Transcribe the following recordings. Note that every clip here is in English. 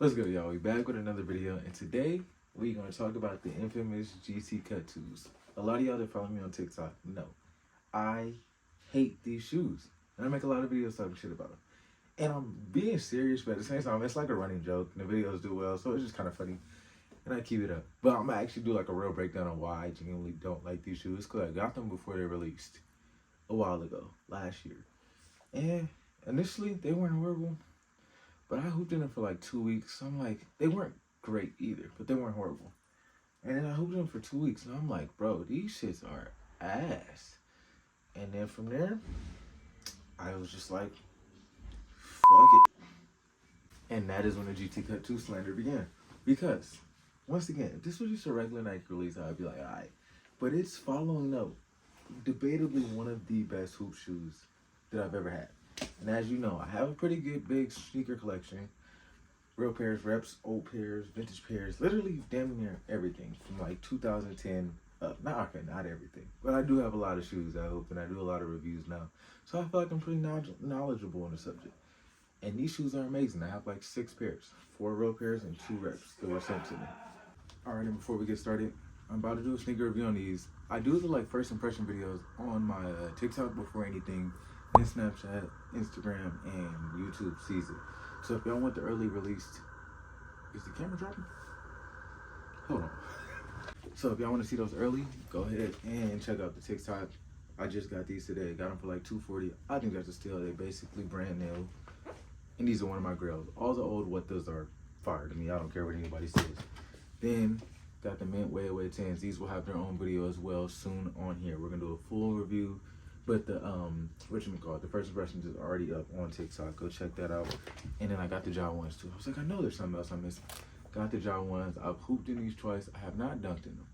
What's good, y'all? We back with another video, and today we're gonna talk about the infamous GT Cut 2s. A lot of y'all that follow me on TikTok know I hate these shoes, and I make a lot of videos talking shit about them. And I'm being serious, but at the same time, it's like a running joke, and the videos do well, so it's just kind of funny, and I keep it up. But I'm gonna actually do like a real breakdown on why I genuinely don't like these shoes, because I got them before they released a while ago, last year. And initially, they weren't horrible. But I hooped in them for like 2 weeks. So I'm like, they weren't great either, but they weren't horrible. And then I hooped in them for 2 weeks, and I'm like, bro, these shits are ass. And then from there, I was just like, fuck it. And that is when the GT Cut 2 slander began. Because, once again, if this was just a regular Nike release, I'd be like, alright. But it's following up, debatably one of the best hoop shoes that I've ever had. And as you know, I have a pretty good big sneaker collection. Real pairs, reps, old pairs, vintage pairs, literally damn near everything from like 2010 up. Not everything, but I do have a lot of shoes I hope, and I do a lot of reviews now. So I feel like I'm pretty knowledgeable on the subject. And these shoes are amazing. I have like 6 pairs, 4 real pairs and 2 reps that were sent to me. Alright, and before we get started, I'm about to do a sneaker review on these. I do the like first impression videos on my TikTok before anything, and Snapchat, Instagram, and YouTube sees it. So if y'all want the early released, is the camera dropping? Hold on. So if y'all want to see those early, go ahead and check out the TikTok. I just got these today. Got them for like $240. I think that's a steal. They basically brand new, and these are one of my grails. All the old what those are fire to me. I don't care what anybody says. Then got the mint way away 10s. These will have their own video as well soon on here. We're gonna do a full review. But the the first impressions is already up on TikTok. Go check that out. And then I got the Jaw ones too. I was like, I know there's something else I missed. Got the Jaw ones. I've hooped in these twice. I have not dunked in them.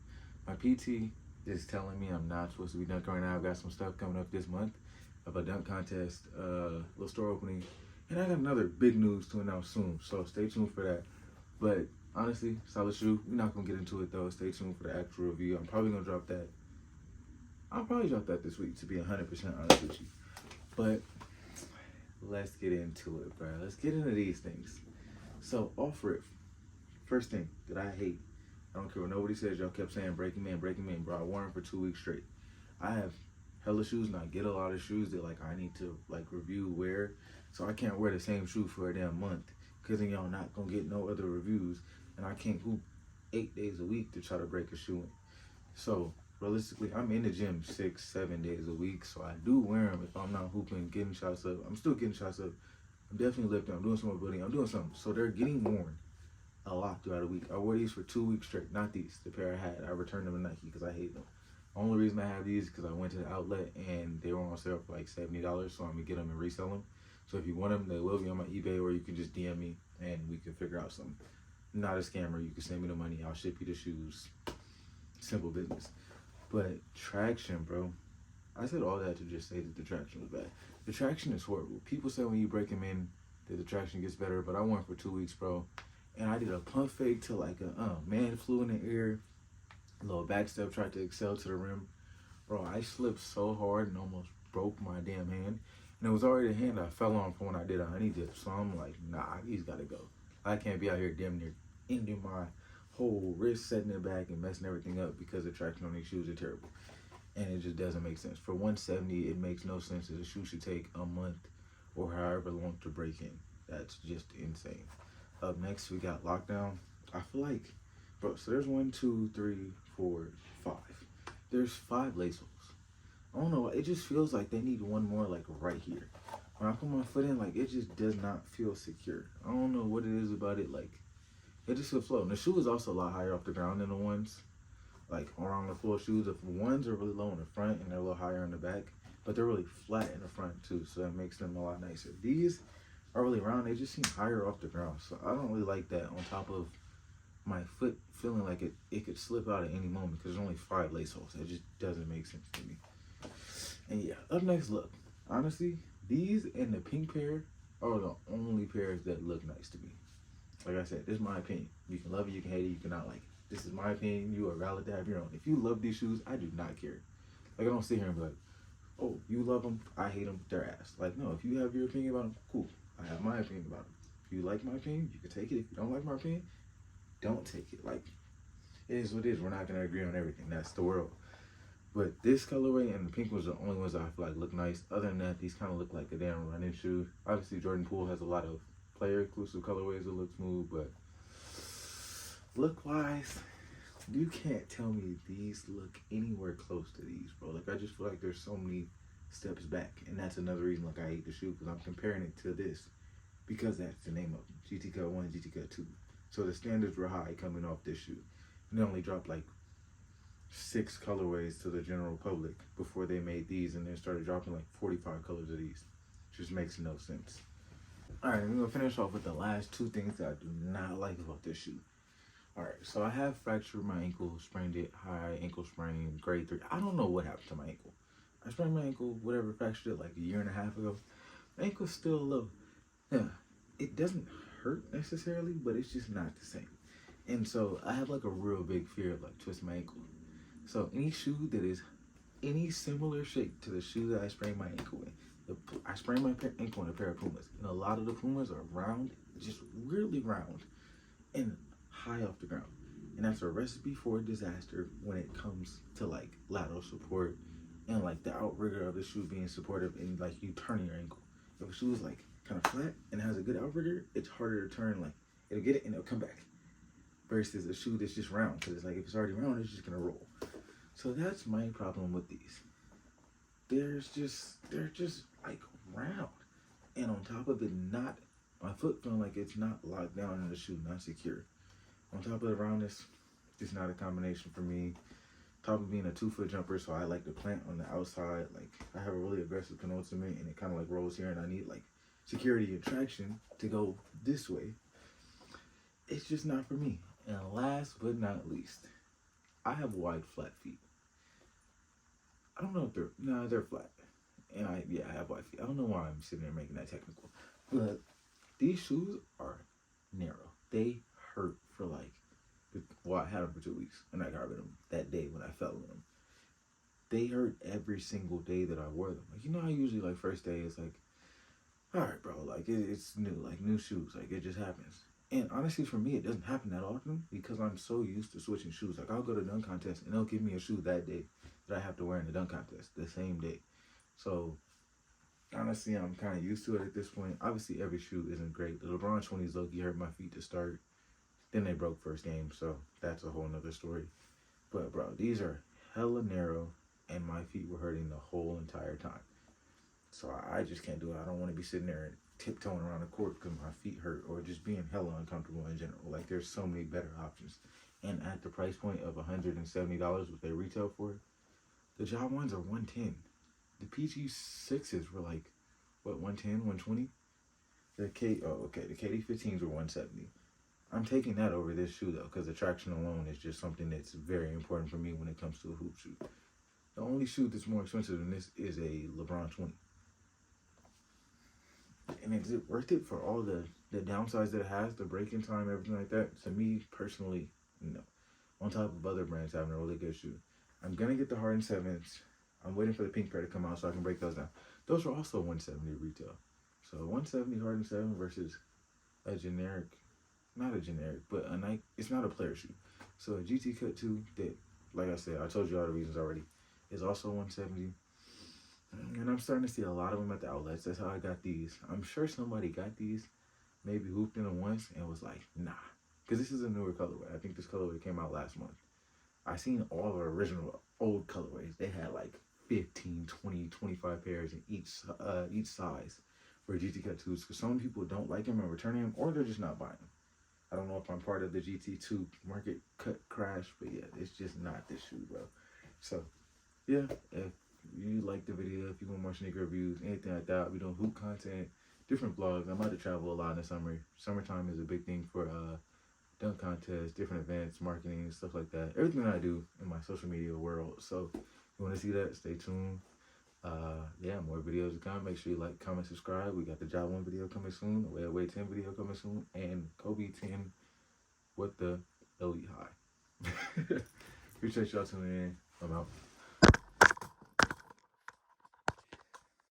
My PT is telling me I'm not supposed to be dunking right now. I've got some stuff coming up this month of a dunk contest, little store opening, and I got another big news to announce soon. So stay tuned for that. But honestly, solid shoe. We're not gonna get into it though. Stay tuned for the actual review. I'm probably gonna drop that. I'll probably drop that this week, to be 100% honest with you. But let's get into it, bro. Let's get into these things. So, off rip, first thing that I hate, I don't care what nobody says, y'all kept saying breaking man, bro. I wore them for 2 weeks straight. I have hella shoes, and I get a lot of shoes that like I need to like review, wear. So I can't wear the same shoe for a damn month, because then y'all not gonna get no other reviews, and I can't hoop 8 days a week to try to break a shoe in. So realistically, I'm in the gym 6-7 days a week, so I do wear them if I'm not hooping, getting shots up. I'm still getting shots up. I'm definitely lifting. I'm doing some mobility. I'm doing something. So they're getting worn a lot throughout the week. I wore these for 2 weeks straight. Not these, the pair I had. I returned them to Nike because I hate them. Only reason I have these is because I went to the outlet and they were on sale for like $70, so I'm going to get them and resell them. So if you want them, they will be on my eBay, or you can just DM me and we can figure out something. I'm not a scammer. You can send me the money. I'll ship you the shoes. Simple business. But traction, bro. I said all that to just say that the traction was bad. The traction is horrible. People say when you break them in that the traction gets better, but I went for 2 weeks, bro. And I did a pump fake to like a man flew in the air, a little back step, tried to excel to the rim. Bro, I slipped so hard and almost broke my damn hand. And it was already a hand I fell on from when I did a honey dip. So I'm like, nah, these gotta go. I can't be out here damn near ending my whole wrist, setting it back and messing everything up because the traction on these shoes are terrible. And it just doesn't make sense. For 170, it makes no sense that a shoe should take a month or however long to break in. That's just insane. Up next, we got Lockdown. I feel like, bro, so there's 1, 2, 3, 4, 5. There's 5 lace holes. I don't know, it just feels like they need one more like right here. When I put my foot in, like it just does not feel secure. I don't know what it is about it, like it just feels floating. The shoe is also a lot higher off the ground than the ones like around the full shoes. The ones are really low in the front and they're a little higher in the back, but they're really flat in the front too, so that makes them a lot nicer. These are really round, they just seem higher off the ground, so I don't really like that, on top of my foot feeling like it could slip out at any moment because there's only 5 lace holes. It just doesn't make sense to me. And yeah, up next, look, honestly, these and the pink pair are the only pairs that look nice to me. Like I said, this is my opinion. You can love it, you can hate it, you cannot like it. This is my opinion. You are valid to have your own. If you love these shoes, I do not care. Like, I don't sit here and be like, oh, you love them, I hate them, they're ass. Like, no, if you have your opinion about them, cool. I have my opinion about them. If you like my opinion, you can take it. If you don't like my opinion, don't take it. Like, it is what it is. We're not gonna agree on everything. That's the world. But this colorway and the pink was the only ones that I feel like look nice. Other than that, these kind of look like a damn running shoe. Obviously, Jordan Poole has a lot of player exclusive colorways that look smooth, but look wise, you can't tell me these look anywhere close to these, bro. Like, I just feel like there's so many steps back, and that's another reason like I hate the shoe, because I'm comparing it to this, because that's the name of them, GT Cut 1, GT Cut 2. So the standards were high coming off this shoe, and they only dropped like 6 colorways to the general public before they made these, and then started dropping like 45 colors of these. Just makes no sense. All right, I'm gonna finish off with the last 2 things that I do not like about this shoe. All right, so I have fractured my ankle, sprained it, high ankle sprain, grade 3. I don't know what happened to my ankle. I sprained my ankle, whatever, fractured it like a year and a half ago. My ankle's still low. Yeah, it doesn't hurt necessarily, but it's just not the same. And so I have like a real big fear of like twisting my ankle. So any shoe that is any similar shape to the shoe that I sprained my ankle in, I sprained my ankle in a pair of Pumas, and a lot of the Pumas are round, just really round, and high off the ground. And that's a recipe for disaster when it comes to like lateral support and like the outrigger of the shoe being supportive and like you turning your ankle. If a shoe is like kind of flat and has a good outrigger, it's harder to turn. Like, it'll get it and it'll come back. Versus a shoe that's just round, because it's like if it's already round, it's just gonna roll. So that's my problem with these. They're just like round, and on top of it, not my foot feeling like it's not locked down in the shoe, not secure. On top of the roundness, just not a combination for me. Top of being a 2-foot jumper, so I like to plant on the outside. Like, I have a really aggressive penultimate, and it kind of like rolls here, and I need like security and traction to go this way. It's just not for me. And last but not least, I have wide, flat feet. I don't know if they're flat. And I have wide feet. I don't know why I'm sitting there making that technical. But these shoes are narrow. They hurt for like, well, I had them for 2 weeks, and I got rid of them that day when I fell in them. They hurt every single day that I wore them. Like, you know how usually like first day it's like, all right, bro, like it's new, like new shoes, like it just happens. And honestly, for me, it doesn't happen that often because I'm so used to switching shoes. Like, I'll go to dunk contest and they'll give me a shoe that day that I have to wear in the dunk contest the same day. So honestly, I'm kind of used to it at this point. Obviously, every shoe isn't great. The LeBron 20s low-key hurt my feet to start. Then they broke first game, so that's a whole nother story. But bro, these are hella narrow, and my feet were hurting the whole entire time. So I just can't do it. I don't want to be sitting there and tiptoeing around the court because my feet hurt, or just being hella uncomfortable in general. Like, there's so many better options. And at the price point of $170, what they retail for, the job ones are $110. The PG6s were like, what, $110, $120? The KD15s were $170. I'm taking that over this shoe though, because the traction alone is just something that's very important for me when it comes to a hoop shoe. The only shoe that's more expensive than this is a LeBron 20. And is it worth it for all the downsides that it has, the break-in time, everything like that? To me, personally, no. On top of other brands having a really good shoe. I'm going to get the Harden 7s. I'm waiting for the pink pair to come out so I can break those down. Those are also $170 retail. So $170 Harden 7 versus a generic, not a generic, but a Nike. It's not a player shoe. So a GT Cut 2 that, like I said, I told you all the reasons already, is also $170. And I'm starting to see a lot of them at the outlets. That's how I got these. I'm sure somebody got these, maybe hooped in them once, and was like, nah. Because this is a newer colorway. I think this colorway came out last month. I seen all the original old colorways. They had like 15, 20, 25 pairs in each size for GT Cut 2s. Because some people don't like them and returning them, or they're just not buying them. I don't know if I'm part of the GT2 market cut crash, but yeah, it's just not this shoe, bro. So, yeah, if you like the video, if you want more sneaker reviews, anything like that, we doing hoop content, different vlogs. I'm about to travel a lot in the summer. Summertime is a big thing for dunk contests, different events, marketing, stuff like that. Everything that I do in my social media world. So if you want to see that, stay tuned. Yeah, more videos to come. Make sure you like, comment, subscribe. We got the Job 1 video coming soon, the Way Away 10 video coming soon, and Kobe 10 with the Elite High. Appreciate y'all tuning in. I'm out.